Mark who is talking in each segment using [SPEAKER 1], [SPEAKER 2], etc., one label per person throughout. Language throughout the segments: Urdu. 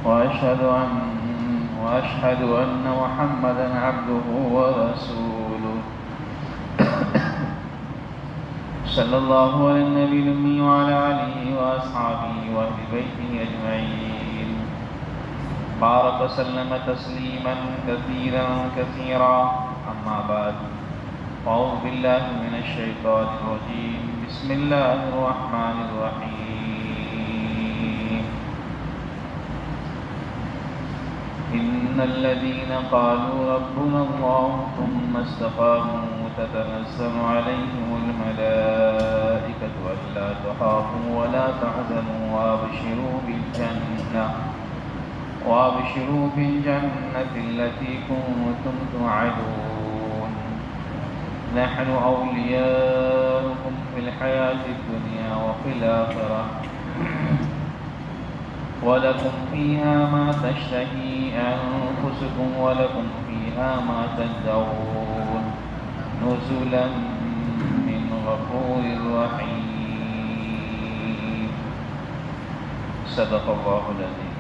[SPEAKER 1] وأشهد أن محمدا عبده ورسوله صلى الله على النبي الأمي وعلى آله وأصحابه وأهل بيته أجمعين بارك وسلم تسليما كثيرا أما بعد أعوذ بالله من الشيطان الرجيم بسم الله الرحمن الرحيم إن الذين قالوا ربنا الله ثم استقاموا تتنزل عليهم الملائكة ألا تخافوا ولا تحزنوا وابشروا بالجنة التي كنتم توعدون نحن أولياؤكم في الحياة الدنيا وفي الآخرة ولكم فيها ما تشتهي أنفسكم ولكم فيها ما تدعون نزلا من غفور رحيم صدق اللہ العظیم۔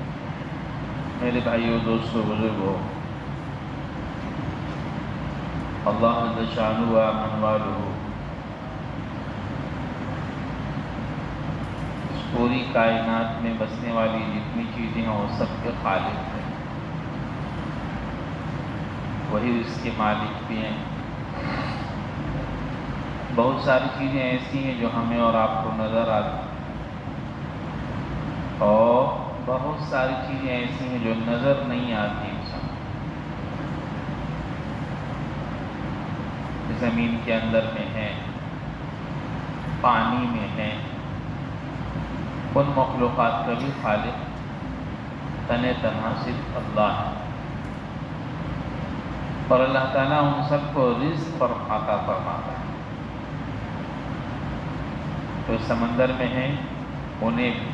[SPEAKER 1] میرے بھائیو، دوستو، بزرگو، اللہ جل شانہ و من والہ اس پوری کائنات میں بسنے والی جتنی چیزیں ہیں وہ سب کے خالق ہیں، وہی اس کے مالک بھی ہیں۔ بہت ساری چیزیں ایسی ہیں جو ہمیں اور آپ کو نظر آتی ہیں، اور بہت ساری چیزیں ایسی ہیں جو نظر نہیں آتی انسان۔ زمین کے اندر میں ہے، پانی میں ہے، ان مخلوقات کا بھی خالق تنہا صرف اللہ ہے، اور اللہ تعالیٰ ان سب کو رزق پر عطا فرماتا ہے۔ جو سمندر میں ہیں انہیں بھی،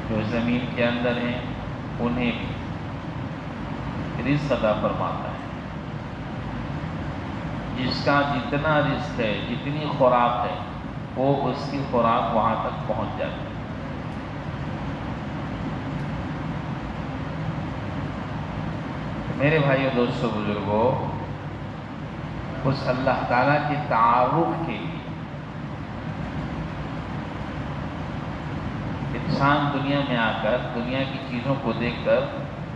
[SPEAKER 1] جو زمین کے اندر ہیں انہیں بھی رزق عطا فرماتا ہے۔ جس کا جتنا رزق ہے، جتنی خوراک ہے، وہ اس کی خوراک وہاں تک پہنچ جاتی ہے۔ میرے بھائیو، دوستو، بزرگو، اس اللہ تعالیٰ کے تعارف کے لیے انسان دنیا میں آ کر، دنیا کی چیزوں کو دیکھ کر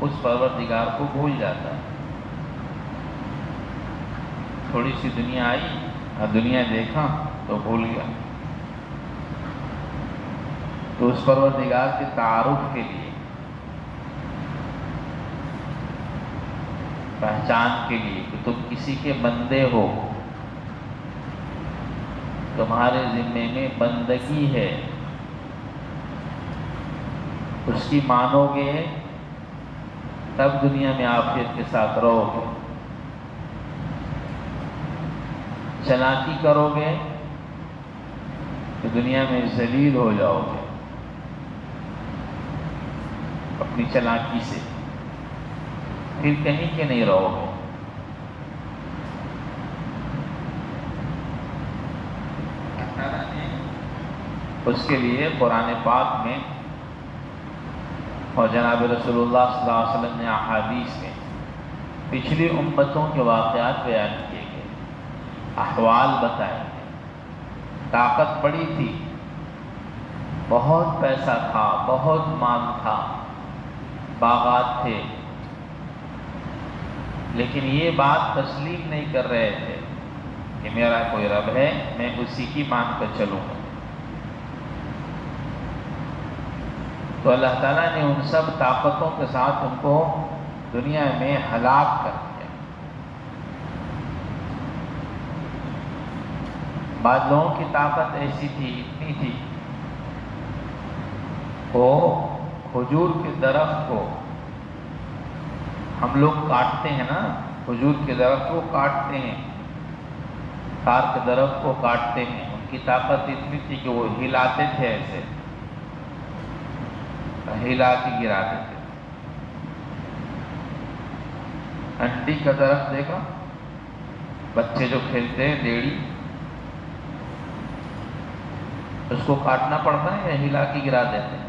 [SPEAKER 1] اس پروردگار کو بھول جاتا ہے۔ تھوڑی سی دنیا آئی اور دنیا دیکھا تو بھول گیا۔ تو اس پروردگار کے تعارف کے لیے، پہچان کے لیے کہ تم کسی کے بندے ہو، تمہارے ذمے میں بندگی ہے، اس کی مانو گے تب دنیا میں عافیت کے ساتھ رہو گے، چلاکی کرو گے تو دنیا میں ذلیل ہو جاؤ گے اپنی چلاکی سے، پھر کہیں کے نہیں رہو گے۔ اس کے لیے قرآن پاک میں اور جناب رسول اللہ صلی اللہ علیہ وسلم نے احادیث میں پچھلی امتوں کے واقعات بیان کیے گئے، احوال بتائے گئے۔ طاقت بڑی تھی، بہت پیسہ تھا، بہت مال تھا، باغات تھے، لیکن یہ بات تسلیم نہیں کر رہے تھے کہ میرا کوئی رب ہے، میں اسی کی مان کر چلوں گا۔ تو اللہ تعالیٰ نے ان سب طاقتوں کے ساتھ ان کو دنیا میں ہلاک کر دیا۔ بعض لوگوں کی طاقت ایسی تھی، اتنی تھی، وہ کھجور کے درخت کو ہم لوگ کاٹتے ہیں نا، کھجور کے درخت کو کاٹتے ہیں، تار کے درخت کو کاٹتے ہیں، ان کی طاقت اتنی تھی کہ وہ ہلاتے تھے، ایسے ہلا کے گراتے تھے۔ انڈی کا درخت دیکھا، بچے جو کھیلتے ہیں ڈیڑھی، اس کو کاٹنا پڑتا ہے یا ہلا کے گرا دیتے ہیں؟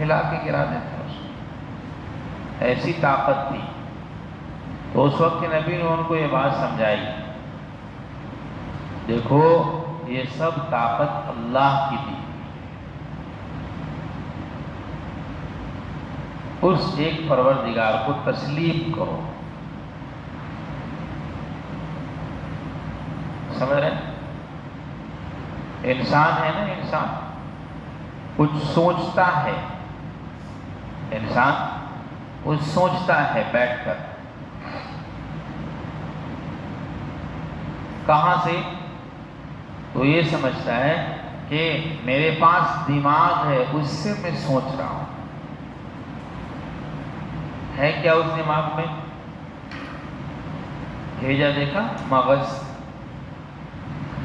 [SPEAKER 1] ہلا کے گرا دیتے ہیں اس کو، ایسی طاقت تھی۔ تو اس وقت کے نبی نے ان کو یہ بات سمجھائی، دیکھو یہ سب طاقت اللہ کی دی، اس ایک پروردگار کو تسلیم کرو۔ سمجھ رہے ہیں؟ انسان ہے نا، انسان کچھ سوچتا ہے، انسان کچھ سوچتا ہے بیٹھ کر، کہاں سے؟ تو یہ سمجھتا ہے کہ میرے پاس دماغ ہے، اس سے میں سوچ رہا ہوں۔ ہے کیا اس دماغ میں؟ بھیجا دیکھا مغز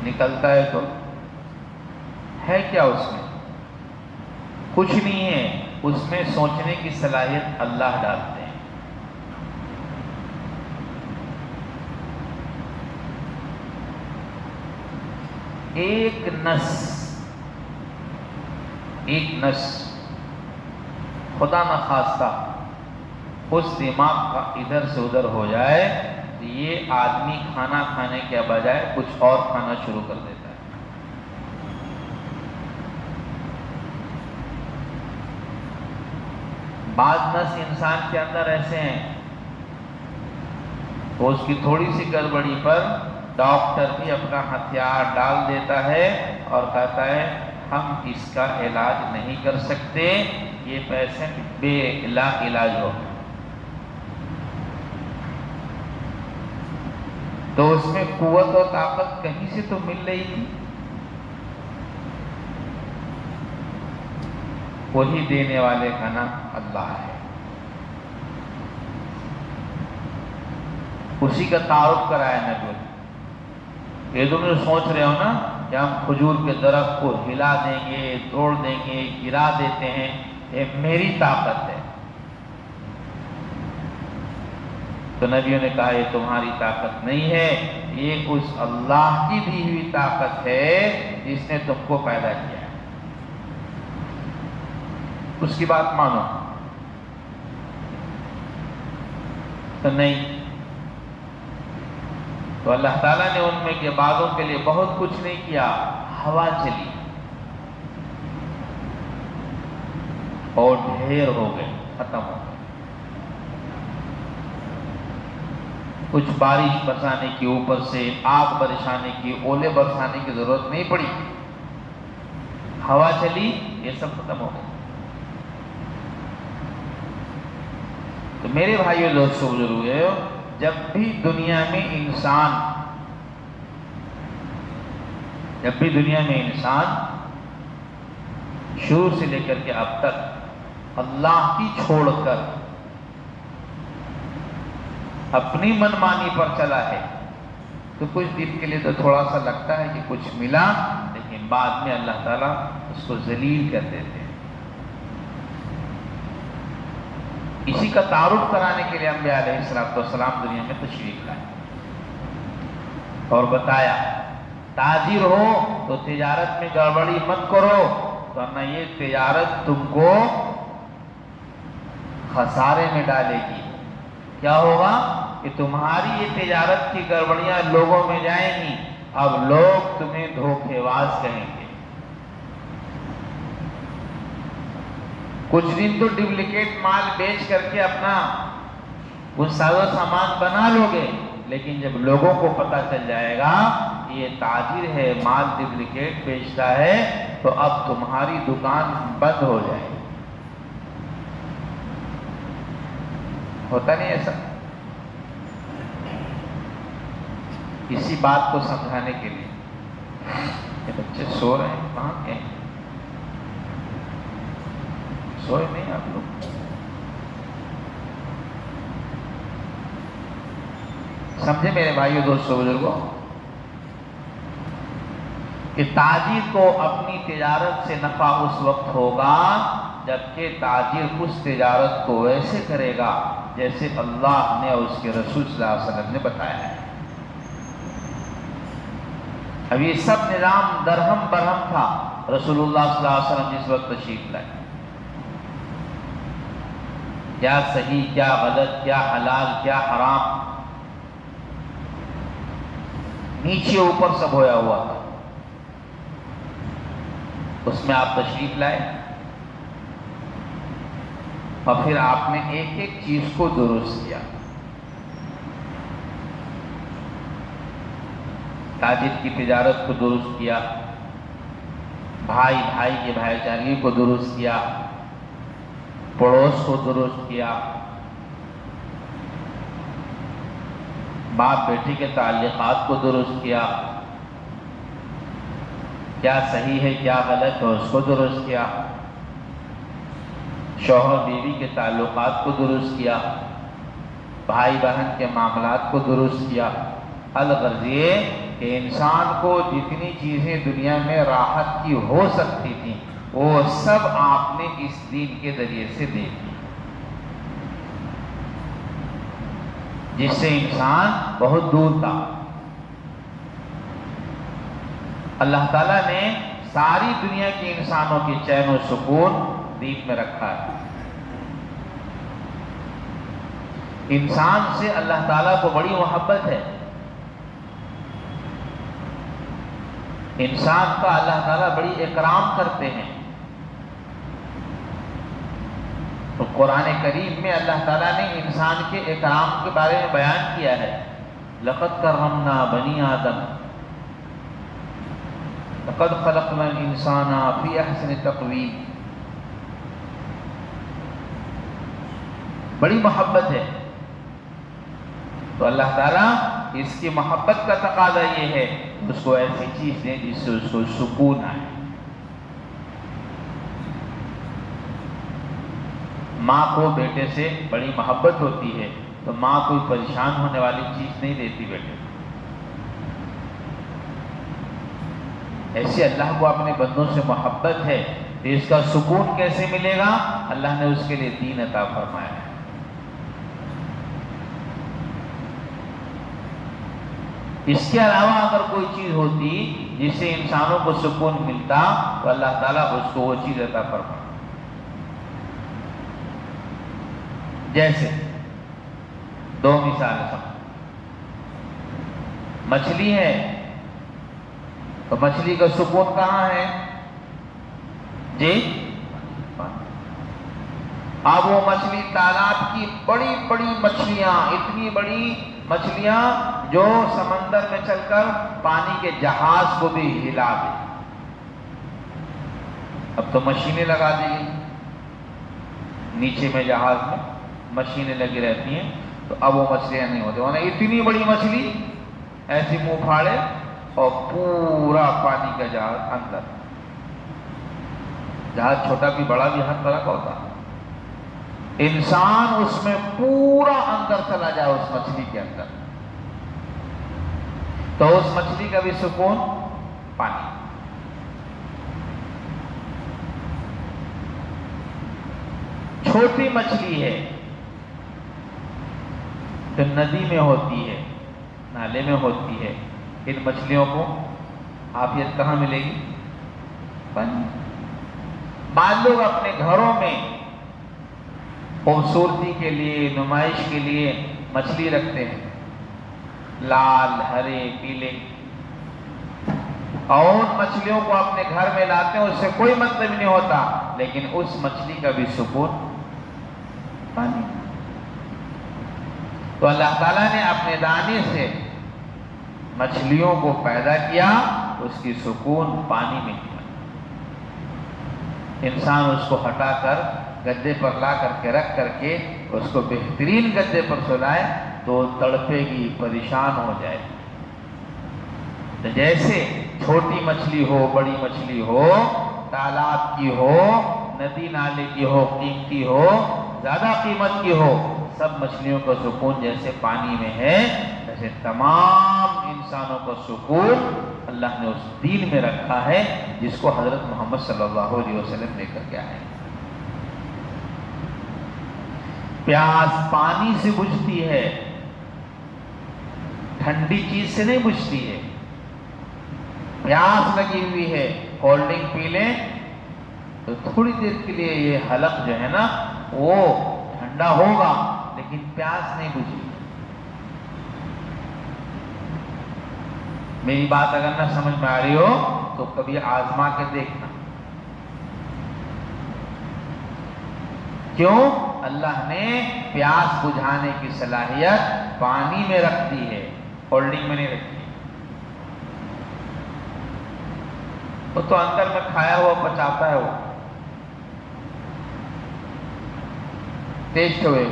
[SPEAKER 1] نکلتا ہے تو ہے کیا اس میں؟ کچھ نہیں ہے، اس میں سوچنے کی صلاحیت اللہ ڈالتے ہیں۔ ایک نس خدا نخواستہ اس دماغ کا ادھر سے ادھر ہو جائے تو یہ آدمی کھانا کھانے کے بجائے کچھ اور کھانا شروع کر دیتا ہے۔ بعض نس انسان کے اندر ایسے ہیں، تو اس کی تھوڑی سی گڑبڑی پر ڈاکٹر بھی اپنا ہتھیار ڈال دیتا ہے اور کہتا ہے ہم اس کا علاج نہیں کر سکتے، یہ پیشنٹ بے علاج ہو۔ تو اس میں قوت اور طاقت کہیں سے تو مل رہی تھی، وہی دینے والے کا نام اللہ ہے۔ اسی کا تعارف کرایا نبی۔ یہ تم جو سوچ رہے ہو نا کہ ہم کھجور کے درخت کو ہلا دیں گے، توڑ دیں گے، گرا دیتے ہیں، یہ میری طاقت ہے۔ تو نبیوں نے کہا یہ تمہاری طاقت نہیں ہے، یہ اس اللہ کی دی ہوئی طاقت ہے جس نے تم کو پیدا کیا ہے، اس کی بات مانو۔ تو نہیں، تو اللہ تعالیٰ نے ان میں کے بعضوں کے لیے بہت کچھ نہیں کیا، ہوا چلی اور ڈھیر ہو گئے، ختم ہو گئے۔ کچھ بارش برسانے کی، اوپر سے آگ برسانے کی، اولے برسانے کی ضرورت نہیں پڑی، ہوا چلی، یہ سب ختم ہو گئے۔ تو میرے بھائیو دوستو بزرگو، جب بھی دنیا میں انسان شروع سے لے کر کے اب تک اللہ کی چھوڑ کر اپنی منمانی پر چلا ہے تو کچھ دن کے لیے تو تھوڑا سا لگتا ہے کہ کچھ ملا، لیکن بعد میں اللہ تعالیٰ اس کو ذلیل کر دیتے ہیں۔ اسی کا تعارف کرانے کے لیے انبیاء علیہ السلام دنیا میں تشریف لائے اور بتایا تاجر ہو تو تجارت میں گڑبڑی مت کرو، ورنہ یہ تجارت تم کو خسارے میں ڈالے گی۔ کیا ہوگا کہ تمہاری یہ تجارت کی گڑبڑیاں لوگوں میں جائیں گی، اب لوگ تمہیں دھوکے باز کہیں گے۔ کچھ دن تو ڈپلیکیٹ مال بیچ کر کے اپنا وہ سارا سامان بنا لو گے، لیکن جب لوگوں کو پتہ چل جائے گا یہ تاجر ہے، مال ڈپلیکیٹ بیچتا ہے، تو اب تمہاری دکان بند ہو جائے گی۔ ہوتا نہیں ایسا؟ اسی بات کو سمجھانے کے لیے کہ بچے سو رہے ہیں، کہاں کے ہیں؟ سوئے نہیں آپ لوگ؟ سمجھے میرے بھائیو دوستو بزرگوں کہ تاجر کو اپنی تجارت سے نفع اس وقت ہوگا جبکہ تاجر اس تجارت کو ویسے کرے گا جیسے اللہ نے اور اس کے رسول صلی اللہ علیہ وسلم نے بتایا ہے۔ اب یہ سب نظام درہم برہم تھا رسول اللہ صلی اللہ علیہ وسلم جس وقت تشریف لائے، کیا صحیح کیا غلط، کیا حلال کیا حرام، نیچے اوپر سب ہویا ہوا تھا۔ اس میں آپ تشریف لائے اور پھر آپ نے ایک ایک چیز کو درست کیا۔ تاجر کی تجارت کو درست کیا، بھائی بھائی کے بھائی چارگی کو درست کیا، پڑوس کو درست کیا، باپ بیٹی کے تعلقات کو درست کیا، کیا صحیح ہے کیا غلط ہے اس کو درست کیا، شوہر بیوی کے تعلقات کو درست کیا، بھائی بہن کے معاملات کو درست کیا۔ الغرض یہ کہ انسان کو جتنی چیزیں دنیا میں راحت کی ہو سکتی تھیں وہ سب آپ نے اس دین کے ذریعے سے دے دی، جس سے انسان بہت دور تھا۔ اللہ تعالیٰ نے ساری دنیا کے انسانوں کے چین و سکون دین میں رکھا ہے۔ انسان سے اللہ تعالیٰ کو بڑی محبت ہے۔ انسان کا اللہ تعالیٰ بڑی اکرام کرتے ہیں۔ تو قرآن کریم میں اللہ تعالیٰ نے انسان کے اکرام کے بارے میں بیان کیا ہے۔ لقد کرمنا بنی آدم لقد خلقنا الانسان فی احسن تقویم۔ بڑی محبت ہے۔ تو اللہ تعالیٰ اس کی محبت کا تقاضا یہ ہے اس کو ایسی چیز دیں جس سے اس کو سکون آئے۔ ماں کو بیٹے سے بڑی محبت ہوتی ہے تو ماں کوئی پریشان ہونے والی چیز نہیں دیتی بیٹے کو۔ ایسے اللہ کو اپنے بندوں سے محبت ہے تو اس کا سکون کیسے ملے گا؟ اللہ نے اس کے لیے دین عطا فرمایا ہے۔ اس کے علاوہ اگر کوئی چیز ہوتی جس سے انسانوں کو سکون ملتا تو اللہ تعالیٰ اس کو وہ چیز عطا فرماتا۔ جیسے دو مثالیں سمجھو۔ مچھلی ہے تو مچھلی کا سکون کہاں ہے؟ جی، اب وہ مچھلی تالاب کی بڑی بڑی مچھلیاں، اتنی بڑی مچھلیاں جو سمندر میں چل کر پانی کے جہاز کو بھی ہلا دے۔ اب تو مشینیں لگا دی گئی، نیچے میں جہاز میں مشینیں لگی رہتی ہیں تو اب وہ مچھلیاں نہیں ہوتی۔ انہیں اتنی بڑی مچھلی ایسی منہ پھاڑے اور پورا پانی کا جہاز اندر، جہاز چھوٹا بھی بڑا بھی ہر طرح کا ہوتا، انسان اس میں پورا اندر چلا جائے اس مچھلی کے اندر تو اس مچھلی کا بھی سکون پانی۔ چھوٹی مچھلی ہے تو ندی میں ہوتی ہے، نالے میں ہوتی ہے، ان مچھلیوں کو عافیت کہاں ملے گی؟ پانی۔ بعض لوگ اپنے گھروں میں خوبصورتی کے لیے، نمائش کے لیے مچھلی رکھتے ہیں، لال، ہرے، پیلے، اور مچھلیوں کو اپنے گھر میں لاتے ہیں، اس سے کوئی مطلب نہیں ہوتا، لیکن اس مچھلی کا بھی سکون پانی۔ تو اللہ تعالیٰ نے اپنے دانے سے مچھلیوں کو پیدا کیا، اس کی سکون پانی میں کیا۔ انسان اس کو ہٹا کر گدے پر لا کر کے رکھ کر کے اس کو بہترین گدے پر سلائے تو تڑپے گی، پریشان ہو جائے۔ تو جیسے چھوٹی مچھلی ہو، بڑی مچھلی ہو، تالاب کی ہو، ندی نالے کی ہو، قیمتی ہو، زیادہ قیمت کی ہو، سب مچھلیوں کا سکون جیسے پانی میں ہے، ایسے تمام انسانوں کا سکون اللہ نے اس دین میں رکھا ہے جس کو حضرت محمد صلی اللہ علیہ وسلم لے کر کے آئے۔ پیاس پانی سے بجھتی ہے، ٹھنڈی چیز سے نہیں بجھتی ہے۔ پیاس لگی ہوئی ہے، کولڈ ڈرنک پی لیں تو تھوڑی دیر کے لیے یہ حلق جو ہے نا وہ ٹھنڈا ہوگا لیکن پیاس نہیں بجھے گی۔ میری بات اگر نہ سمجھ میں آ رہی ہو تو کبھی آزما کے دیکھنا۔ کیوں؟ اللہ نے پیاس بجھانے کی صلاحیت پانی میں رکھ دی ہے، کولڈ ڈرنک میں نہیں رکھی۔ وہ تو اندر میں کھایا ہوا پچاتا ہے، وہ ٹیسٹ ہوئے۔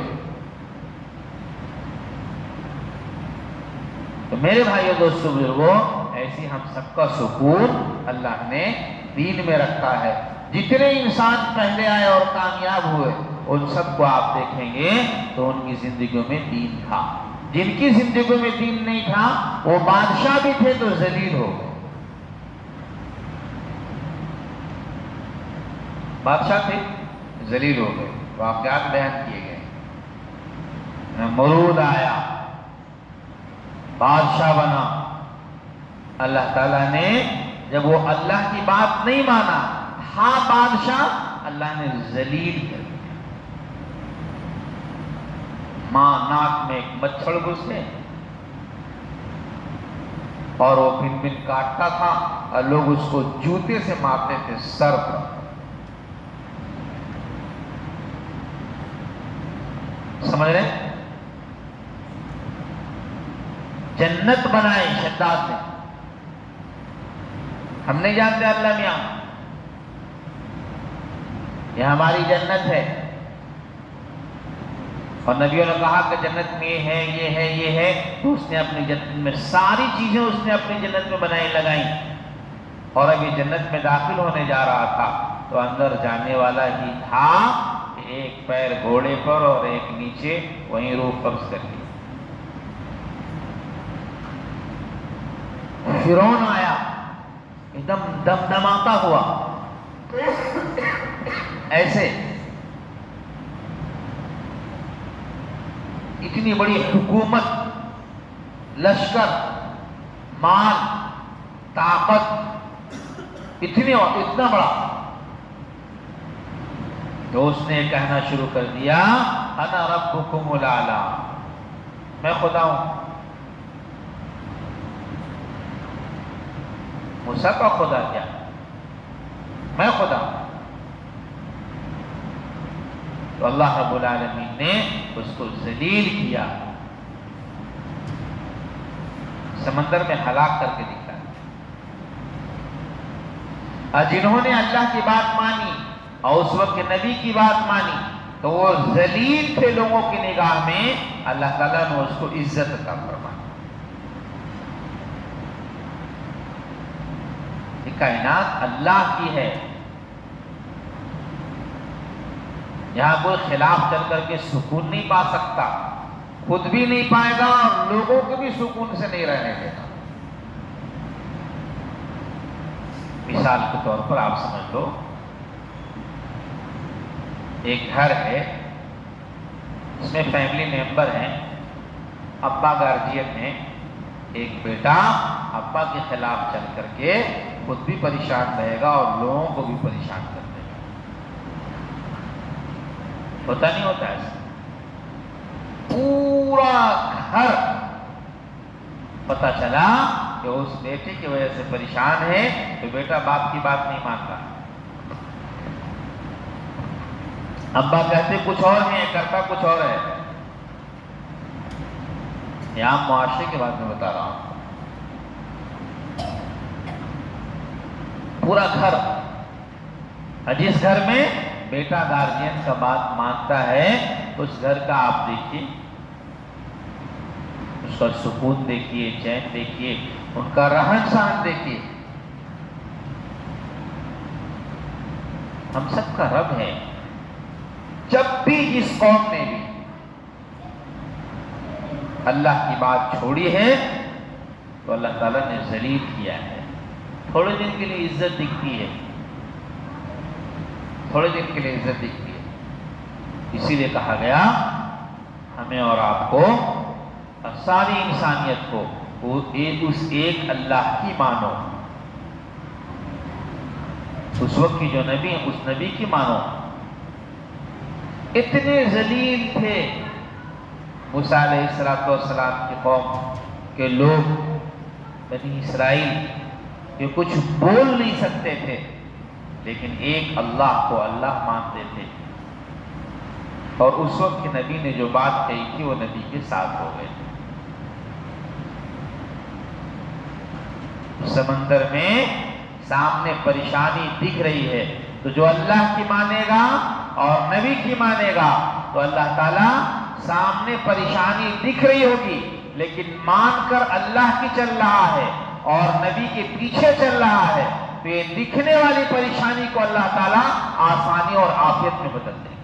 [SPEAKER 1] تو میرے بھائیو دوستو بزرگوں، ایسی ہم سب کا سکون اللہ نے دین میں رکھا ہے۔ جتنے انسان پہلے آئے اور کامیاب ہوئے ان سب کو آپ دیکھیں گے تو ان کی زندگیوں میں دین تھا۔ جن کی زندگیوں میں دین نہیں تھا وہ بادشاہ بھی تھے تو ذلیل ہو گئے۔ بادشاہ تھے ذلیل ہو گئے، واقعات بیان کیے گئے۔ نمرود آیا، بادشاہ بنا، اللہ تعالیٰ نے جب وہ اللہ کی بات نہیں مانا، ہاں بادشاہ، اللہ نے ذلیل کر دیا۔ ماں ناک میں ایک مچھر گھسے اور وہ بن بن کاٹتا تھا اور لوگ اس کو جوتے سے مارتے تھے سر پر۔ سمجھ رہے؟ جنت بنائے شداد نے، ہم نہیں جانتے اللہ میاں یہ ہماری جنت ہے، اور نبیوں نے کہا کہ جنت میں یہ ہے یہ ہے یہ ہے، تو اس نے اپنی جنت میں ساری چیزیں اس نے اپنی جنت میں بنائی لگائیں، اور اب یہ جنت میں داخل ہونے جا رہا تھا تو اندر جانے والا ہی تھا کہ ایک پیر گھوڑے پر اور ایک نیچے وہیں روح قبض کر لی۔ فرعون آیا ایک دم دمدماتا ہوا، ایسے اتنی بڑی حکومت، لشکر، مال، طاقت، اتنا بڑا، تو اس نے کہنا شروع کر دیا انا ربکم الاعلی، میں خدا ہوں۔ موسیٰ کا خدا کیا؟ میں خدا ہوں۔ تو اللہ رب العالمین نے اس کو ذلیل کیا، سمندر میں ہلاک کر کے دکھایا۔ اور جنہوں نے اللہ کی بات مانی اور اس وقت کے نبی کی بات مانی تو وہ ذلیل تھے لوگوں کی نگاہ میں، اللہ تعالیٰ نے اس کو عزت عطا فرمائی۔ یہ کائنات اللہ کی ہے، یہاں کوئی خلاف چل کر کے سکون نہیں پا سکتا، خود بھی نہیں پائے گا اور لوگوں کو بھی سکون سے نہیں رہنے دے گا۔ مثال کے طور پر آپ سمجھ لو، ایک گھر ہے، اس میں فیملی ممبر ہیں، ابا گارجین ہیں، ایک بیٹا ابا کے خلاف چل کر کے خود بھی پریشان رہے گا اور لوگوں کو بھی پریشان کر دے گا۔ ہوتا نہیں ہوتا ایسا؟ پورا گھر پتہ چلا کہ اس بیٹے کی وجہ سے پریشان ہے تو بیٹا باپ کی بات نہیں مانتا، ابا کہتے کچھ اور ہے کرتا کچھ اور ہے۔ یہ عام معاشرے کے بارے میں بتا رہا ہوں۔ پورا گھر، جس گھر میں بیٹا گارجین کا بات مانتا ہے اس گھر کا آپ دیکھیے، اس کا سکون دیکھیے، چین دیکھیے، ان کا رہن سہن دیکھیے۔ ہم سب کا رب ہے، جب بھی جس قوم نے بھی اللہ کی بات چھوڑی ہے تو اللہ تعالیٰ نے ذلیل کیا ہے۔ تھوڑے دن کے لیے عزت دکھتی ہے، تھوڑے دن کے لیے عزت دکھتی ہے، اسی لیے کہا گیا ہمیں اور آپ کو اور ساری انسانیت کو اس ایک اللہ کی مانو، اس وقت کی جو نبی ہے اس نبی کی مانو، اتنے ذلیل تھے موسیٰ علیہ السلام کی قوم کے لوگ، بنی اسرائیل، کہ کچھ بول نہیں سکتے تھے، لیکن ایک اللہ کو اللہ مانتے تھے، اور اس وقت کے نبی نے جو بات کہی تھی وہ نبی کے ساتھ ہو گئے تھے۔ سمندر میں سامنے پریشانی دکھ رہی ہے، تو جو اللہ کی مانے گا اور نبی کی مانے گا تو اللہ تعالیٰ سامنے پریشانی دکھ رہی ہوگی لیکن مان کر اللہ کی چل رہا ہے اور نبی کے پیچھے چل رہا ہے، تو یہ دکھنے والی پریشانی کو اللہ تعالیٰ آسانی اور عافیت میں بدل دے گا۔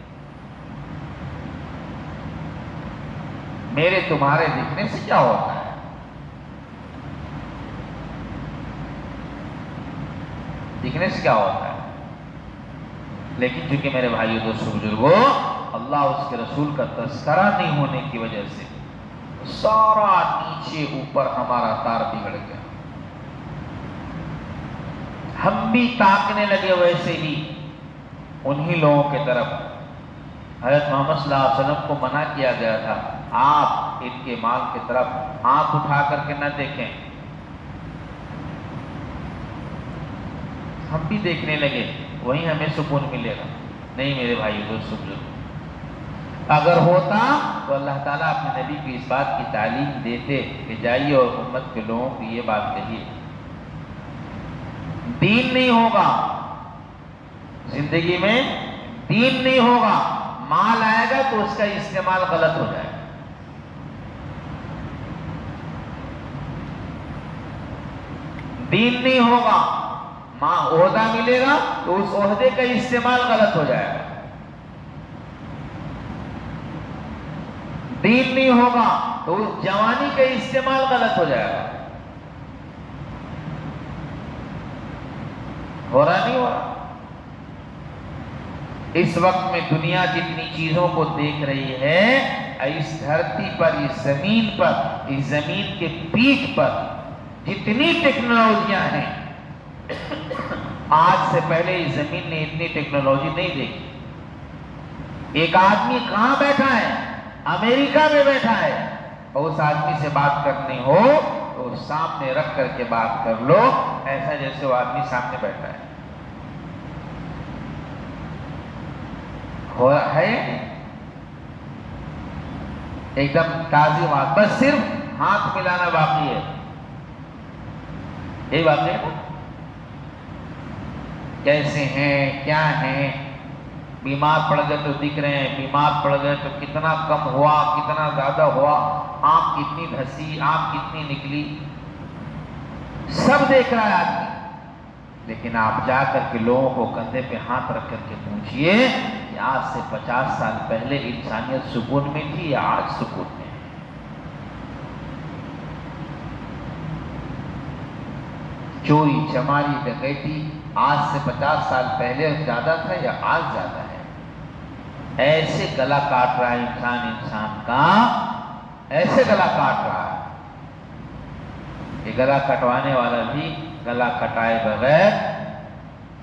[SPEAKER 1] میرے تمہارے دکھنے سے کیا ہوتا ہے؟ دکھنے سے کیا ہوتا ہے؟ لیکن چونکہ میرے بھائیو دوستو بزرگوں، اللہ اس کے رسول کا تذکرہ نہیں ہونے کی وجہ سے سارا نیچے اوپر ہمارا تار بگڑ گیا۔ ہم بھی تاکنے لگے ویسے ہی انہی لوگوں کے طرف۔ حضرت محمد صلی اللہ علیہ وسلم کو منع کیا گیا تھا، آپ ان کے مال کی طرف آنکھ اٹھا کر کے نہ دیکھیں۔ ہم بھی دیکھنے لگے، وہیں ہمیں سکون ملے گا۔ نہیں میرے بھائی دوستو بزرگوں، اگر ہوتا تو اللہ تعالیٰ اپنے نبی کی اس بات کی تعلیم دیتے کہ جائیے اور امت کے لوگوں کو یہ بات کہیے۔ دین نہیں ہوگا زندگی میں، دین نہیں ہوگا، مال آئے گا تو اس کا استعمال غلط ہو جائے گا۔ دین نہیں ہوگا، عہدہ ملے گا تو اس عہدے کا استعمال غلط ہو جائے گا۔ دین نہیں ہوگا تو اس جوانی کا استعمال غلط ہو جائے گا۔ ہو رہا نہیں ہو رہا؟ اس وقت میں دنیا جتنی چیزوں کو دیکھ رہی ہے، اس دھرتی پر، اس زمین پر، اس زمین کے پیٹھ پر جتنی ٹیکنالوجیاں ہیں، آج سے پہلے اس زمین نے اتنی ٹیکنالوجی نہیں دیکھی۔ ایک آدمی کہاں بیٹھا ہے؟ امریکہ میں بیٹھا ہے، اور اس آدمی سے بات کرنی ہو تو سامنے رکھ کر کے بات کر لو، ایسا جیسے وہ آدمی سامنے بیٹھا ہے۔ ہے ایک دم تازی بات، بس صرف ہاتھ ملانا باقی ہے۔ یہی بات ہے نا؟ کیسے ہیں، کیا ہیں، بیمار پڑ گئے تو دکھ رہے ہیں، بیمار پڑ گئے تو کتنا کم ہوا، کتنا زیادہ ہوا، آنکھ کتنی دھسی، آنکھ کتنی نکلی، سب دیکھ رہا ہے آدمی۔ لیکن آپ جا کر کے لوگوں کو کندھے پہ ہاتھ رکھ کر کے پوچھئے کہ آج سے 50 سال پہلے انسانیت سکون میں تھی یا آج سکون میں ہے؟ چوری چماری ڈکیتی آج سے 50 سال پہلے زیادہ تھا یا آج زیادہ ہے؟ ایسے گلا کاٹ رہا ہے انسان کا، ایسے گلا کاٹ رہا ہے کہ گلا کٹوانے والا بھی گلا کٹائے بغیر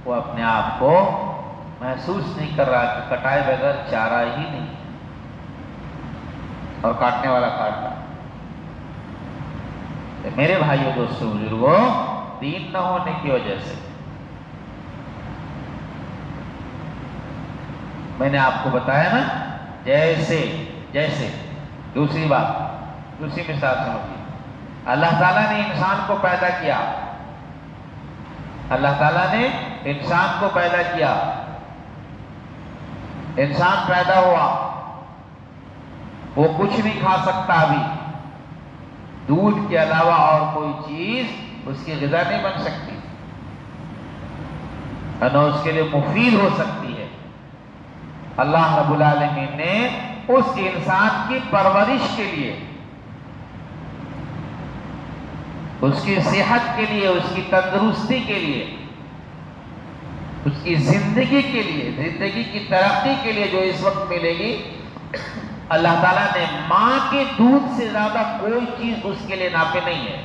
[SPEAKER 1] وہ اپنے آپ کو محسوس نہیں کر رہا کہ کٹائے بغیر چارہ ہی نہیں، اور کاٹنے والا کاٹ رہا۔ میرے بھائیوں دوستوں بزرگوں، دین نہ ہونے کی وجہ سے میں نے آپ کو بتایا نا، جیسے دوسری بات، دوسری مثال سنو۔ اللہ تعالیٰ نے انسان کو پیدا کیا، اللہ تعالیٰ نے انسان کو پیدا کیا، انسان پیدا ہوا، وہ کچھ نہیں کھا سکتا ابھی، دودھ کے علاوہ اور کوئی چیز اس کی غذا نہیں بن سکتی، نہ اس کے لیے مفید ہو سکتی ہے۔ اللہ رب العالمین نے اس انسان کی پرورش کے لیے، اس کی صحت کے لیے، اس کی تندرستی کے لیے، اس کی زندگی کے لیے، زندگی کی ترقی کے لیے جو اس وقت ملے گی، اللہ تعالیٰ نے ماں کے دودھ سے زیادہ کوئی چیز اس کے لیے نافع نہیں ہے۔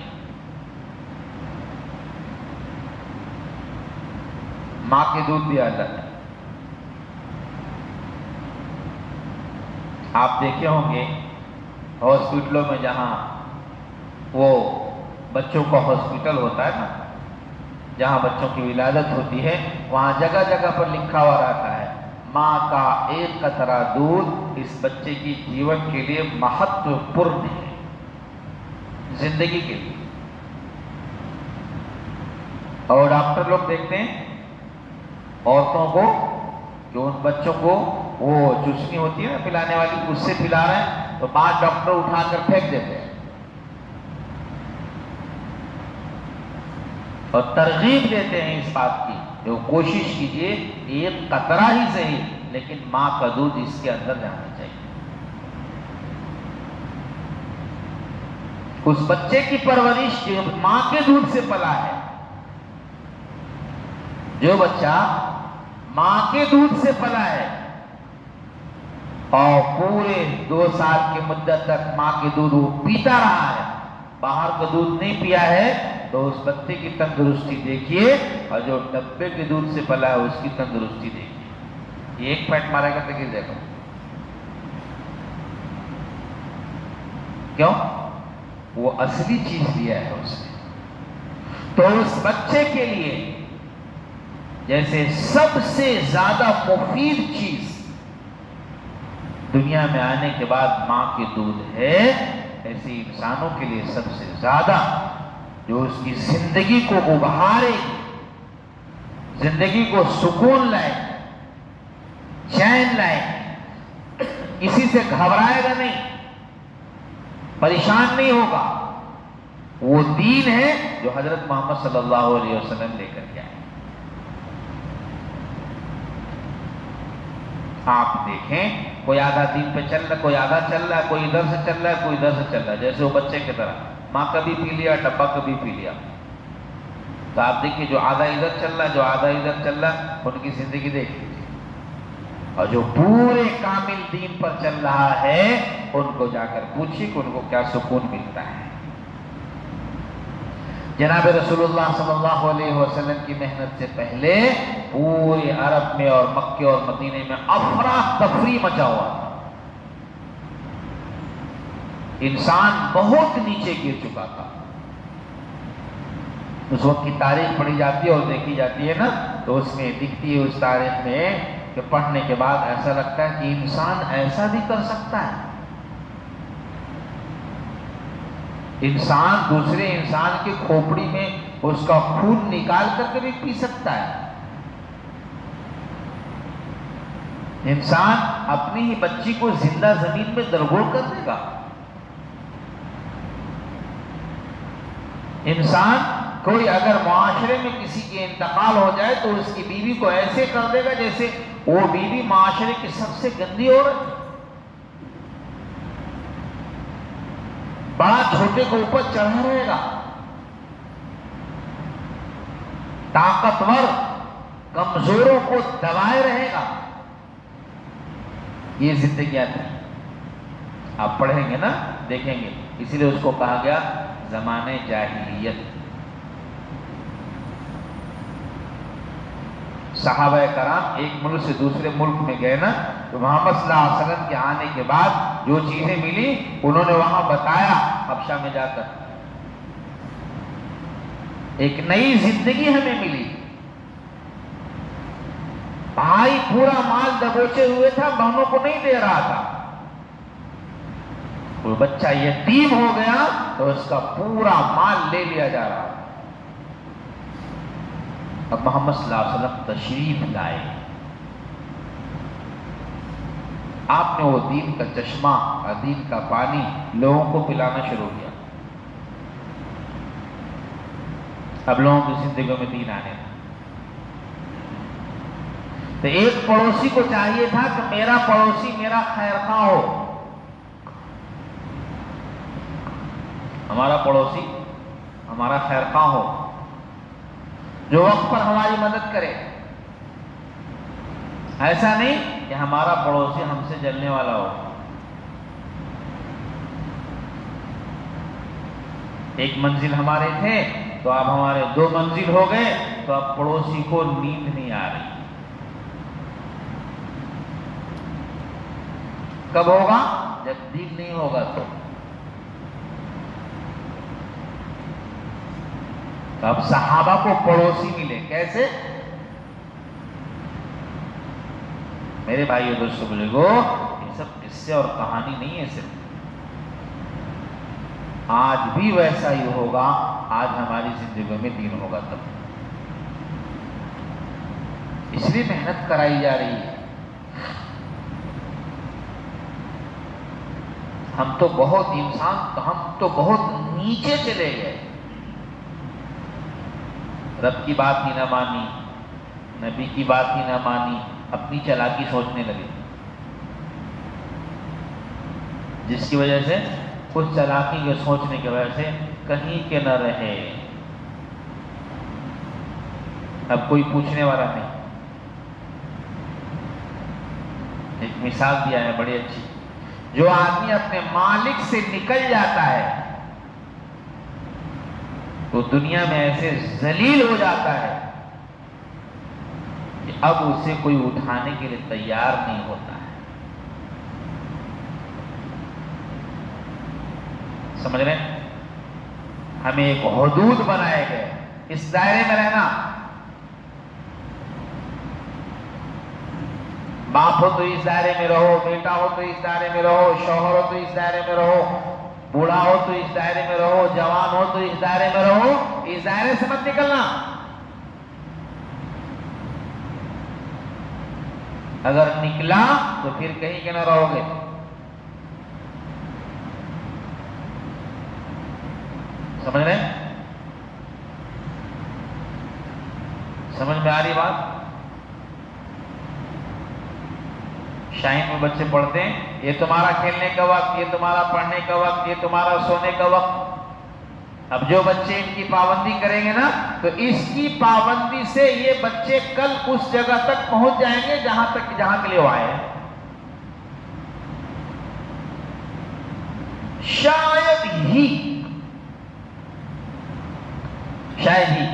[SPEAKER 1] ماں کے دودھ دیا اللہ نے۔ آپ دیکھے ہوں گے ہاسپٹلوں میں جہاں وہ بچوں کا ہاسپٹل ہوتا ہے نا، جہاں بچوں کی ولادت ہوتی ہے، وہاں جگہ جگہ پر لکھا ہوا رہتا ہے ماں کا ایک قطرہ دودھ اس بچے کی جیون کے لیے مہتوپورن ہے، زندگی کے لیے۔ اور ڈاکٹر لوگ دیکھتے ہیں عورتوں کو کہ ان بچوں کو وہ چوسنی ہوتی ہے نا پلانے والی، اس سے پلا رہے ہیں تو بعض ڈاکٹر اٹھا کر پھینک دیتے ہیں اور ترغیب دیتے ہیں اس بات کی جو کوشش کیجئے ایک قطرہ ہی صحیح لیکن ماں کا دودھ اس کے اندر جانا چاہیے۔ اس بچے کی پرورش جو ماں کے دودھ سے پلا ہے، جو بچہ ماں کے دودھ سے پلا ہے اور پورے 2 سال کی مدت تک ماں کے دودھ وہ پیتا رہا ہے، باہر کا دودھ نہیں پیا ہے، تو اس بچے کی تندرستی دیکھیے، اور جو ڈبے کے دودھ سے پلا ہے اس کی تندرستی دیکھیے۔ یہ ایک پینٹ مارے گا تو دیکھو کیوں؟ وہ اصلی چیز دیا ہے اس نے۔ تو اس بچے کے لیے جیسے سب سے زیادہ مفید چیز دنیا میں آنے کے بعد ماں کے دودھ ہے، ایسے انسانوں کے لیے سب سے زیادہ جو اس کی زندگی کو ابھارے گی، زندگی کو سکون لائے، چین لائے، کسی سے گھبرائے گا نہیں، پریشان نہیں ہوگا، وہ دین ہے جو حضرت محمد صلی اللہ علیہ وسلم لے کر کے آئے۔ آپ دیکھیں کوئی آدھا دین پہ چل رہا ہے، کوئی آدھا چل رہا ہے، کوئی ادھر سے چل رہا ہے، کوئی ادھر سے چل رہا ہے، جیسے وہ بچے کی طرح ماں کبھی پی لیا، ڈبا کبھی پی لیا۔ تو آپ دیکھیے جو آدھا ادھر چل رہا ہے، جو آدھا ادھر چل رہا ہے، ان کی زندگی دیکھ لیجیے، اور جو پورے کامل دین پر چل رہا ہے ان کو جا کر پوچھیے کہ ان کو کیا سکون ملتا ہے۔ جناب رسول اللہ صلی اللہ علیہ وسلم کی محنت سے پہلے پورے عرب میں اور مکے اور مدینے میں افراتفری مچا ہوا تھا، انسان بہت نیچے گر چکا تھا۔ اس وقت کی تاریخ پڑھی جاتی ہے اور دیکھی جاتی ہے نا، تو اس میں دکھتی ہے اس تاریخ میں کہ پڑھنے کے بعد ایسا لگتا ہے کہ انسان ایسا بھی کر سکتا ہے، انسان دوسرے انسان کی کھوپڑی میں اس کا خون نکال کر کے بھی پی سکتا ہے، انسان اپنی ہی بچی کو زندہ زمین میں درگور کر دے گا، انسان کوئی اگر معاشرے میں کسی کے انتقال ہو جائے تو اس کی بیوی کو ایسے کر دے گا جیسے وہ بیوی معاشرے کی سب سے گندی عورت، بڑا چھوٹے کو اوپر چڑھا رہے گا، طاقتور کمزوروں کو دبائے رہے گا۔ یہ زندگیاں تھی، آپ پڑھیں گے نا دیکھیں گے، اسی لیے اس کو کہا گیا زمانے جاہلیت۔ صحابہ کرام ایک ملک سے دوسرے ملک میں گئے نا، تو محمد صلی اللہ علیہ وسلم کے آنے کے بعد جو چیزیں ملی انہوں نے وہاں بتایا، حبشہ میں جا کر ایک نئی زندگی ہمیں ملی۔ بھائی پورا مال دبوچے ہوئے تھا، بہنوں کو نہیں دے رہا تھا، کوئی بچہ یتیم ہو گیا تو اس کا پورا مال لے لیا جا رہا۔ اب محمد صلی اللہ علیہ وسلم تشریف لائے، آپ نے وہ دین کا چشمہ اور دین کا پانی لوگوں کو پلانا شروع کیا۔ اب لوگوں کی زندگیوں میں دین آنے لگا۔ تو ایک پڑوسی کو چاہیے تھا کہ میرا پڑوسی میرا خیر خواہ ہو، ہمارا پڑوسی ہمارا خیر خواہ ہو، جو وقت پر ہماری مدد کرے، ایسا نہیں کہ ہمارا پڑوسی ہم سے جلنے والا ہو۔ ایک منزل ہمارے تھے تو اب ہمارے 2 منزل ہو گئے، تو اب پڑوسی کو نیند نہیں آ رہی۔ کب ہوگا؟ جب دین نہیں ہوگا تو اب صحابہ کو پڑوسی ملے کیسے؟ میرے بھائی اور دوستوں بزرگوں، یہ سب قصے اور کہانی نہیں ہے صرف، آج بھی ویسا ہی ہوگا، آج ہماری زندگیوں میں دین ہوگا تب، اس لیے محنت کرائی جا رہی ہے۔ ہم تو بہت نیچے چلے گئے، رب کی بات ہی نہ مانی، نبی کی بات ہی نہ مانی، اپنی چالاکی سوچنے لگے، جس کی وجہ سے کچھ چالاکی کے سوچنے کی وجہ سے کہیں کے نہ رہے، اب کوئی پوچھنے والا نہیں۔ ایک مثال دیا ہے بڑی اچھی، جو آدمی اپنے مالک سے نکل جاتا ہے تو دنیا میں ایسے ذلیل ہو جاتا ہے کہ اب اسے کوئی اٹھانے کے لیے تیار نہیں ہوتا ہے۔ سمجھ رہے ہیں؟ ہمیں ایک حدود بنائے گئے، اس دائرے میں رہنا، باپ ہو تو اس دائرے میں رہو، بیٹا ہو تو اس دائرے میں رہو، شوہر ہو تو اس دائرے میں رہو، بوڑھا ہو تو اس دائرے میں رہو، جوان ہو تو اس دائرے میں رہو، اس دائرے سے مت نکلنا۔ اگر نکلا تو پھر کہیں کے نہ رہو گے۔ سمجھ رہے ہیں؟ سمجھ میں آ رہی بات؟ شاہین میں بچے پڑھتے ہیں، یہ تمہارا کھیلنے کا وقت، یہ تمہارا پڑھنے کا وقت، یہ تمہارا سونے کا وقت۔ اب جو بچے ان کی پابندی کریں گے نا تو اس کی پابندی سے یہ بچے کل اس جگہ تک پہنچ جائیں گے جہاں کے لیے وہ آئے ہیں۔ شاید ہی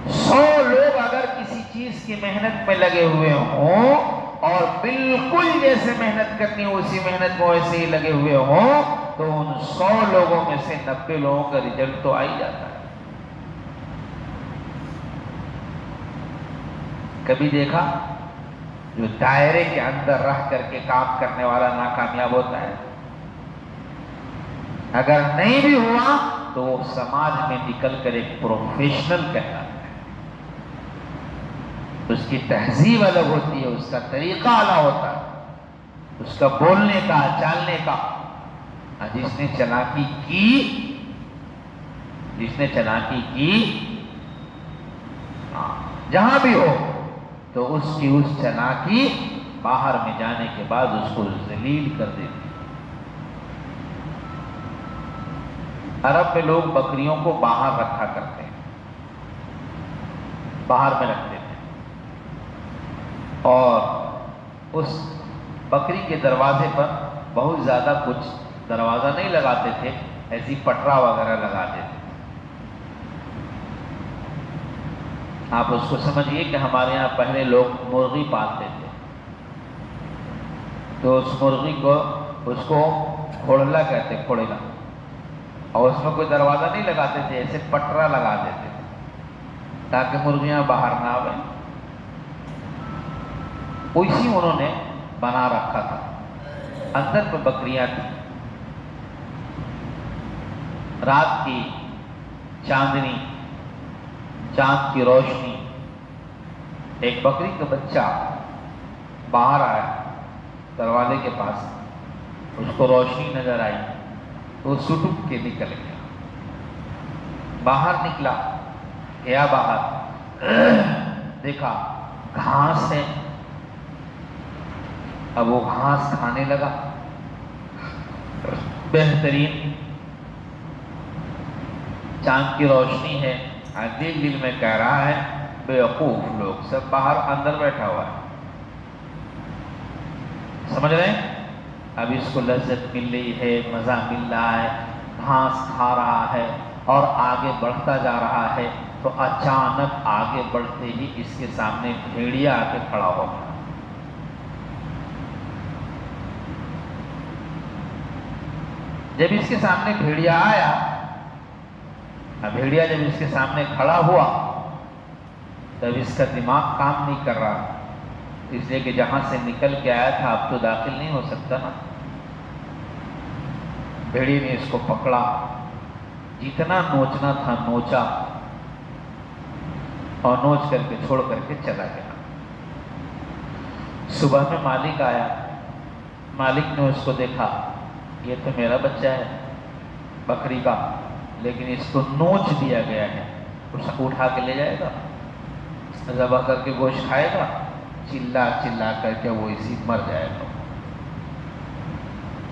[SPEAKER 1] 100 لوگ اگر کسی چیز کی محنت میں لگے ہوئے ہوں اور بالکل جیسے محنت کرنی ہو اسی محنت میں ویسے ہی لگے ہوئے ہوں تو ان 100 لوگوں میں سے 90 لوگوں کا رزلٹ تو آ ہی جاتا ہے۔ کبھی دیکھا جو دائرے کے اندر رہ کر کے کام کرنے والا ناکامیاب ہوتا ہے؟ اگر نہیں بھی ہوا تو وہ سماج میں نکل کر ایک پروفیشنل کہلاتا ہے، اس کی تہذیب الگ ہوتی ہے، اس کا طریقہ الگ ہوتا ہے، اس کا بولنے کا، چالنے کا۔ جس نے چلاکی کی جہاں بھی ہو تو اس کی اس چلاکی باہر میں جانے کے بعد اس کو ذلیل کر دیتی۔ عرب میں لوگ بکریوں کو باہر رکھا کرتے ہیں، باہر میں رکھتے تھے، اور اس بکری کے دروازے پر بہت زیادہ کچھ دروازہ نہیں لگاتے تھے، ایسی پٹرا وغیرہ لگاتے تھے۔ آپ اس کو سمجھیے کہ ہمارے یہاں پہلے لوگ مرغی پالتے تھے، تو اس مرغی کو کھوڑلا کہتے، کھوڑلا، اور اس میں کوئی دروازہ نہیں لگاتے تھے، ایسے پٹرا لگا دیتے تھے تاکہ مرغیاں باہر نہ آئیں۔ ویسی انہوں نے بنا رکھا تھا، اندر میں بکریاں تھیں۔ رات کی چاندنی، چاند کی روشنی، ایک بکری کا بچہ باہر آیا دروازے کے پاس، اس کو روشنی نظر آئی تو وہ سٹک کے نکل گیا، باہر نکلا، گیا باہر، دیکھا گھاس ہے، اب وہ گھاس کھانے لگا، بہترین چاند کی روشنی ہے، دل میں کہہ رہا ہے بیوقوف لوگ سب باہر، اندر بیٹھا ہوا ہے۔ سمجھ رہے ہیں؟ اب اس کو لذت مل رہی ہے، مزہ مل رہا ہے، گھاس کھا رہا ہے اور آگے بڑھتا جا رہا ہے، تو اچانک آگے بڑھتے ہی اس کے سامنے بھیڑیا آ کے کھڑا ہو گیا۔ جب اس کے سامنے بھیڑیا آیا، بھیڑیا جب اس کے سامنے کھڑا ہوا تب اس کا دماغ کام نہیں کر رہا، اس لیے کہ جہاں سے نکل کے آیا تھا اب تو داخل نہیں ہو سکتا نا۔ بھیڑی نے اس کو پکڑا، جتنا نوچنا تھا نوچا، اور نوچ کر کے چھوڑ کر کے چلا گیا۔ صبح میں مالک آیا، مالک نے اس کو دیکھا، یہ تو میرا بچہ ہے بکری کا، لیکن اس کو نوچ دیا گیا ہے، اس کو اٹھا کے لے جائے گا، ذبح کر کے گوشت کھائے گا، چلا چلا کر کے وہ اسی مر جائے گا۔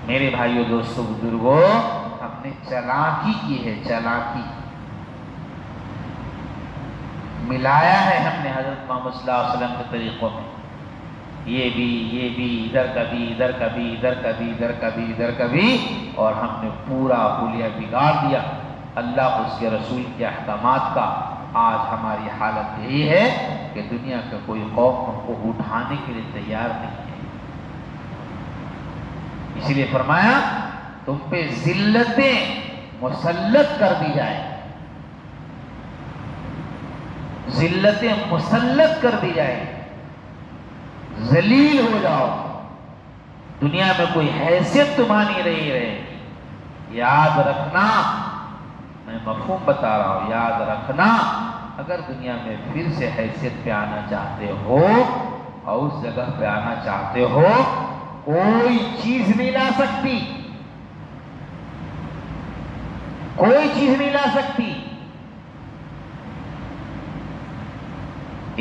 [SPEAKER 1] میرے بھائیوں، دوستوں، بزرگوں، ہم نے چالاکی کی ہے، چالاکی ملایا ہے ہم نے حضرت محمد صلی اللہ علیہ وسلم کے طریقوں میں، یہ بھی ادھر کبھی ادھر کبھی ادھر کبھی ادھر کبھی ادھر کبھی، اور ہم نے پورا حلیہ بگاڑ دیا اللہ اس کے رسول کے احکامات کا۔ آج ہماری حالت یہی ہے کہ دنیا کا کوئی قوم ہم کو اٹھانے کے لیے تیار نہیں ہے۔ اسی لیے فرمایا تم پہ ذلتیں مسلط کر دی جائیں، ذلتیں مسلط کر دی جائیں، ذلیل ہو جاؤ، دنیا میں کوئی حیثیت تمہاری نہیں رہے گی۔ یاد رکھنا، میں مفہوم بتا رہا ہوں، یاد رکھنا، اگر دنیا میں پھر سے حیثیت پہ آنا چاہتے ہو اور اس جگہ پہ آنا چاہتے ہو، کوئی چیز نہیں لا سکتی، کوئی چیز نہیں لا سکتی۔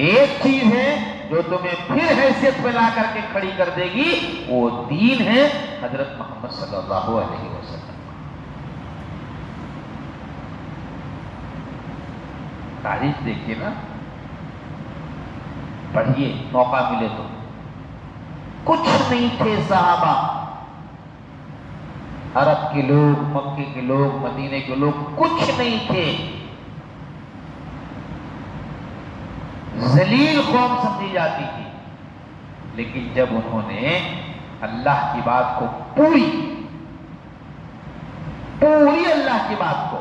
[SPEAKER 1] ایک چیز ہے جو تمہیں پھر حیثیت پہ لا کر کے کھڑی کر دے گی، وہ دین ہے حضرت محمد صلی اللہ علیہ وسلم۔ تاریخ دیکھیے نا، پڑھیے موقع ملے تو۔ کچھ نہیں تھے صحابہ، عرب کے لوگ، مکے کے لوگ، مدینے کے لوگ، کچھ نہیں تھے، ذلیل قوم سمجھی جاتی تھی، لیکن جب انہوں نے اللہ کی بات کو پوری اللہ کی بات کو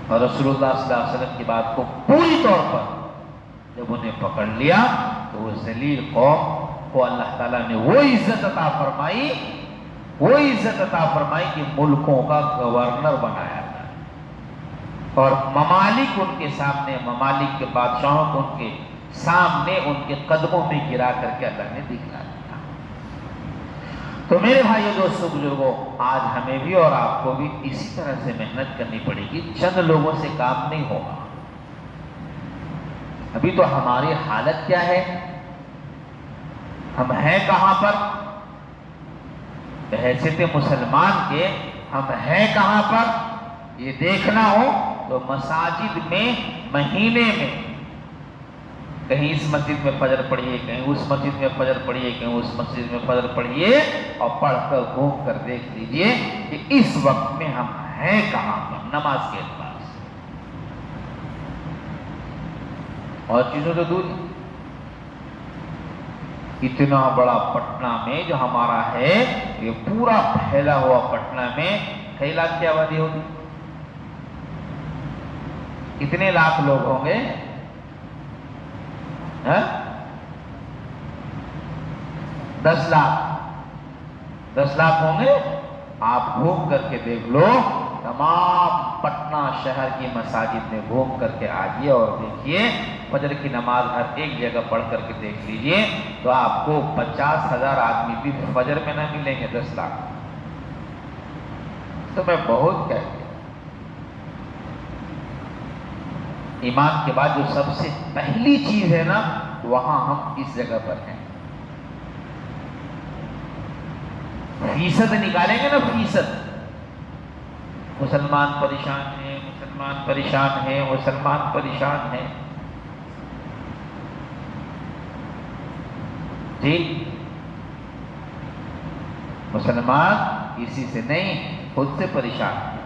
[SPEAKER 1] اور رسول اللہ صلی اللہ علیہ وسلم کی بات کو پوری طور پر جب انہیں پکڑ لیا تو وہ ذلیل قوم کو اللہ تعالیٰ نے وہ عزت عطا فرمائی کہ ملکوں کا گورنر بنایا تھا، اور ممالک ان کے سامنے، ممالک کے بادشاہوں کو ان کے سامنے ان کے قدموں میں گرا کر کے اللہ نے دکھلا دیا۔ تو میرے بھائیو، دوستوں، بزرگوں، آج ہمیں بھی اور آپ کو بھی اسی طرح سے محنت کرنی پڑے گی، چند لوگوں سے کام نہیں ہوگا۔ ابھی تو ہماری حالت کیا ہے، ہم ہیں کہاں پر، بحیثیت مسلمان کے ہم ہیں کہاں پر، یہ دیکھنا ہو تو مساجد میں مہینے میں کہیں اس مسجد میں فجر پڑھیے، کہیں اس مسجد میں فجر پڑھیے، کہیں اس مسجد میں فجر پڑھیے، اور پڑھ کر گھوم کر دیکھ لیجئے کہ اس وقت میں ہم ہیں کہاں پر نماز کے اعتبار سے، اور چیزوں تو دور۔ اتنا بڑا پٹنہ میں جو ہمارا ہے، یہ پورا پھیلا ہوا پٹنہ میں کئی لاکھ کی آبادی ہوگی، کتنے لاکھ لوگ ہوں گے؟ 10 لاکھ ہوں گے۔ آپ گھوم کر کے دیکھ لو، تمام پٹنہ شہر کی مساجد میں گھوم کر کے آئیے اور دیکھیے، فجر کی نماز ہر ایک جگہ پڑھ کر کے دیکھ لیجئے تو آپ کو 50,000 آدمی بھی فجر میں نہ ملیں گے، 10 لاکھ تو میں بہت کہہ دیا۔ ایمان کے بعد جو سب سے پہلی چیز ہے نا، وہاں ہم اس جگہ پر ہیں۔ فیصد نکالیں گے نا، فیصد، مسلمان پریشان ہیں، مسلمان پریشان ہیں، مسلمان پریشان ہیں، جی مسلمان کسی سے نہیں، خود سے پریشان ہیں۔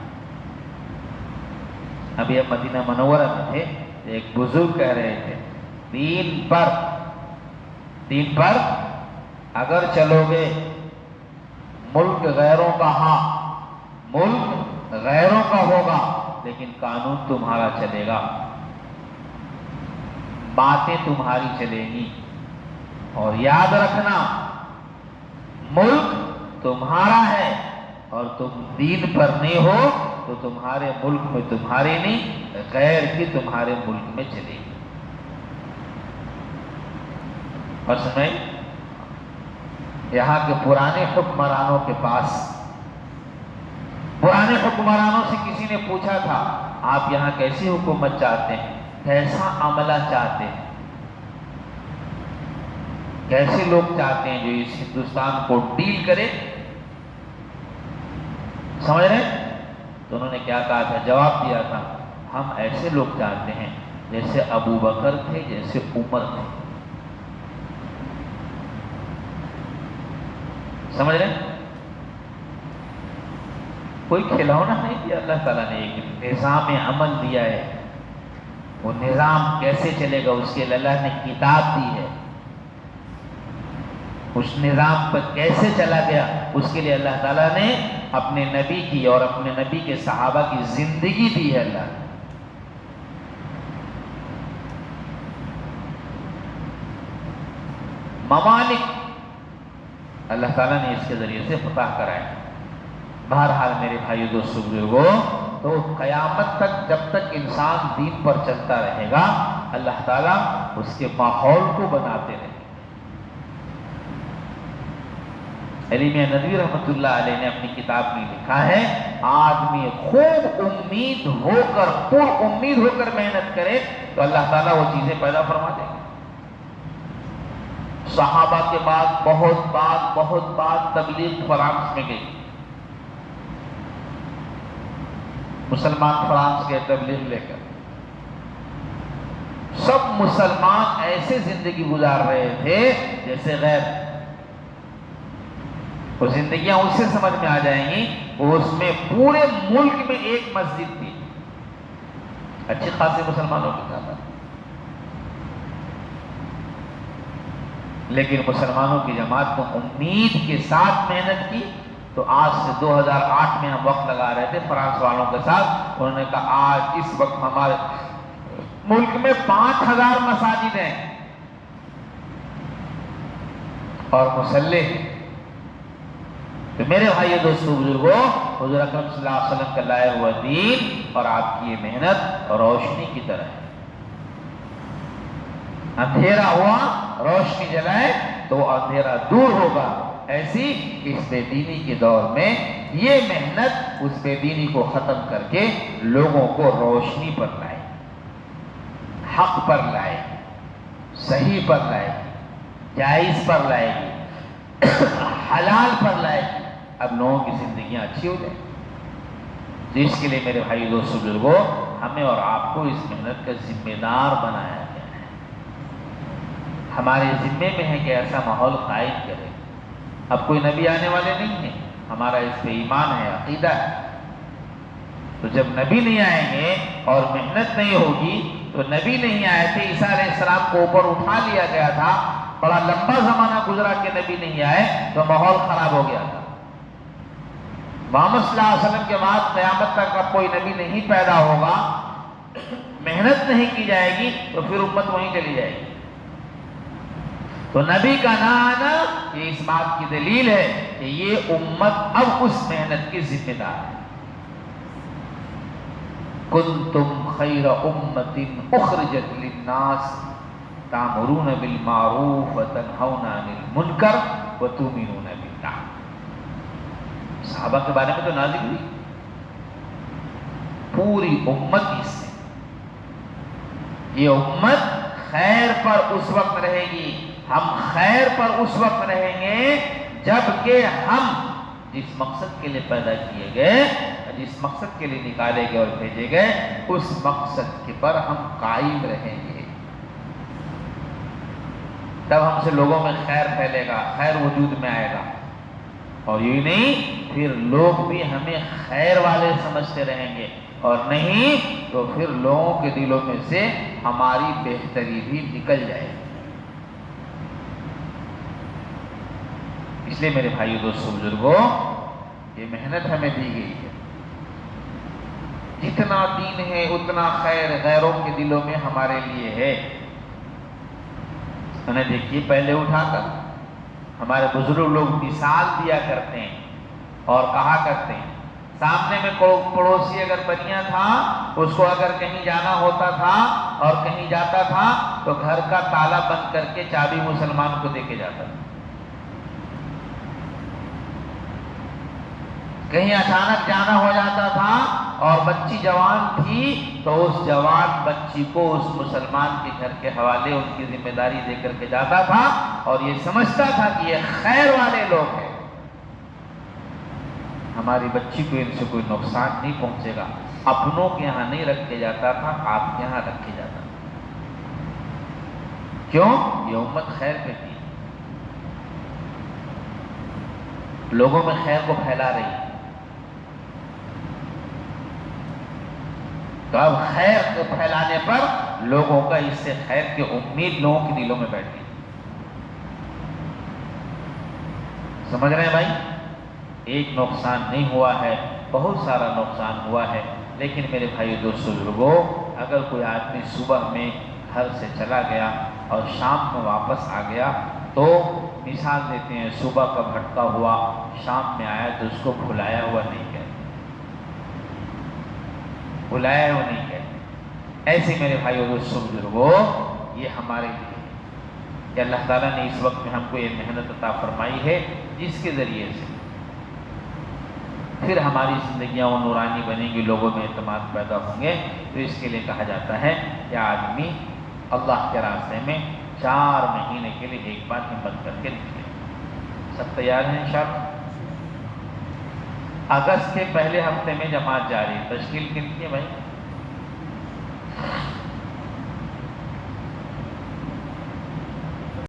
[SPEAKER 1] ابھی ہم مدینہ منورہ میں تھے، ایک بزرگ کہہ رہے تھے، دین پر اگر چلو گے، ملک غیروں کا ہاں، ملک غیروں کا ہوگا لیکن قانون تمہارا چلے گا، باتیں تمہاری چلیں گی، اور یاد رکھنا ملک تمہارا ہے اور تم دین پر نہیں ہو تو تمہارے ملک میں تمہاری نہیں، غیر کی تمہارے ملک میں چلے گی۔ اور سنیں، یہاں کے پرانے حکمرانوں کے پاس، پرانے حکمرانوں سے کسی نے پوچھا تھا آپ یہاں کیسی حکومت چاہتے ہیں، کیسا عملہ چاہتے ہیں، کیسے لوگ چاہتے ہیں جو اس ہندوستان کو ڈیل کرے، سمجھ رہے ہیں؟ تو انہوں نے کیا کہا تھا، جواب دیا تھا ہم ایسے لوگ چاہتے ہیں جیسے ابو بکر تھے، جیسے عمر تھے، سمجھ رہے ہیں؟ کوئی کھلونا نہیں دیا اللہ تعالیٰ نے، ایک نظام عمل دیا ہے، وہ نظام کیسے چلے گا اس کے لیے اللہ نے کتاب دی ہے، اس نظام پر کیسے چلا گیا اس کے لیے اللہ تعالیٰ نے اپنے نبی کی اور اپنے نبی کے صحابہ کی زندگی دی ہے اللہ نے۔ ممالک اللہ تعالیٰ نے اس کے ذریعے سے فتح کرائے۔ بہرحال میرے بھائیو دوستو بزرگو، تو قیامت تک جب تک انسان دین پر چلتا رہے گا اللہ تعالیٰ اس کے ماحول کو بناتے رہے۔ علی میاں ندوی رحمۃ اللہ علیہ نے اپنی کتاب میں لکھا ہے، آدمی خوب امید ہو کر، پر امید ہو کر محنت کرے تو اللہ تعالیٰ وہ چیزیں پیدا فرما دیں گے۔ صحابہ کے بعد بہت بات تبلیغ فرانس میں گئی، مسلمان فرانس کے تبلیغ لے کر، سب مسلمان ایسے زندگی گزار رہے تھے جیسے غیر، وہ زندگیاں اس سے سمجھ میں آ جائیں گی، اس میں پورے ملک میں ایک مسجد تھی، اچھے خاصے مسلمانوں کی تعداد، لیکن مسلمانوں کی جماعت کو امید کے ساتھ محنت کی، تو آج سے 2008 میں ہم وقت لگا رہے تھے فرانس والوں کے ساتھ، انہوں نے کہا آج اس وقت ہمارے ملک میں 5000 مساجد ہیں اور مسلح ہیں۔ تو میرے بھائی دوستو بزرگوں، حضور اکرم صلی اللہ علیہ وسلم کا لائے ہوا دین اور آپ کی یہ محنت روشنی کی طرح ہے، اندھیرا ہوا روشنی جلائے تو اندھیرا دور ہوگا، ایسی اس بے دینی کے دور میں یہ محنت اس بے دینی کو ختم کر کے لوگوں کو روشنی پر لائے، حق پر لائے، صحیح پر لائے گی، جائز پر لائے گی، حلال پر لائے گی، اب لوگوں کی زندگیاں اچھی ہو جائیں۔ جس کے لیے میرے بھائی دوستو بزرگوں، ہمیں اور آپ کو اس محنت کا ذمہ دار بنایا گیا ہے، ہمارے ذمے میں ہے کہ ایسا ماحول قائم کرے۔ اب کوئی نبی آنے والے نہیں ہیں، ہمارا اس پہ ایمان ہے، عقیدہ ہے، تو جب نبی نہیں آئیں گے اور محنت نہیں ہوگی، تو نبی نہیں آئے تھے، عیسیٰ علیہ السلام کو اوپر اٹھا لیا گیا تھا، بڑا لمبا زمانہ گزرا کہ نبی نہیں آئے تو ماحول خراب ہو گیا تھا۔ محمد صلی اللہ علیہ وسلم کے بعد قیامت تک اب کوئی نبی نہیں پیدا ہوگا، محنت نہیں کی جائے گی تو پھر امت وہیں چلی جائے گی۔ تو نبی کا نہ آنا یہ اس بات کی دلیل ہے کہ یہ امت اب اس محنت کی ذمہ دار ہے۔ کنتم خیر امت اخرجت للناس تأمرون بالمعروف وتنہون عن المنکر وتؤمنون باللہ۔ صحابہ کے بارے میں تو نازل ہوئی، پوری امت اس سے، یہ امت خیر پر اس وقت رہے گی، ہم خیر پر اس وقت رہیں گے جبکہ ہم جس مقصد کے لیے پیدا کیے گئے، جس مقصد کے لیے نکالے گئے اور بھیجے گئے، اس مقصد کے پر ہم قائم رہیں گے، تب ہم سے لوگوں میں خیر پھیلے گا، خیر وجود میں آئے گا، اور یہی نہیں پھر لوگ بھی ہمیں خیر والے سمجھتے رہیں گے، اور نہیں تو پھر لوگوں کے دلوں میں سے ہماری بہتری بھی نکل جائے گی۔ اس لیے میرے بھائیو دوستو بزرگوں، یہ محنت ہمیں دی گئی ہے، جتنا دین ہے اتنا خیر غیروں کے دلوں میں ہمارے لیے ہے۔ انہیں دیکھیے پہلے اٹھا کر ہمارے بزرگ لوگ مثال دیا کرتے ہیں اور کہا کرتے ہیں، سامنے میں پڑوسی اگر بنیا تھا، اس کو اگر کہیں جانا ہوتا تھا اور کہیں جاتا تھا تو گھر کا تالا بند کر کے چابی مسلمان کو دے کے جاتا تھا۔ کہیں اچانک جانا ہو جاتا تھا اور بچی جوان تھی تو اس جوان بچی کو اس مسلمان کے گھر کے حوالے ان کی ذمہ داری دے کر کے جاتا تھا اور یہ سمجھتا تھا کہ یہ خیر والے لوگ ہیں، ہماری بچی کو ان سے کوئی نقصان نہیں پہنچے گا۔ اپنوں کے یہاں نہیں رکھ کے جاتا تھا، آپ کے یہاں رکھ کے جاتا تھا۔ کیوں؟ یہ امت خیر پہ تھی، لوگوں میں خیر کو پھیلا رہی ہے۔ تو اب خیر کو پھیلانے پر لوگوں کا اس سے خیر کی امید لوگوں کے دلوں میں بیٹھ گئی۔ سمجھ رہے ہیں بھائی؟ ایک نقصان نہیں ہوا ہے، بہت سارا نقصان ہوا ہے۔ لیکن میرے بھائی دوستو بزرگوں، اگر کوئی آدمی صبح میں گھر سے چلا گیا اور شام میں واپس آ گیا تو مثال دیتے ہیں صبح کا بھٹکا ہوا شام میں آیا تو اس کو بھلایا ہوا نہیں کہتے، بلایا ہوا نہیں کہتے۔ ایسے میرے بھائی دوستو بزرگوں، یہ ہمارے لیے کہ اللہ تعالیٰ نے اس وقت میں ہم کو یہ محنت عطا فرمائی ہے جس کے ذریعے سے پھر ہماری زندگیاں وہ نورانی بنیں گی، لوگوں میں اعتماد پیدا ہوں گے۔ تو اس کے لیے کہا جاتا ہے کہ آدمی اللہ کے راستے میں 4 مہینے کے لیے ایک بار ہمت کر کے نکلے۔ سب تیار ہیں انشاءاللہ؟ اگست کے پہلے ہفتے میں جماعت جاری ہے، تشکیل کن کی ہے بھائی؟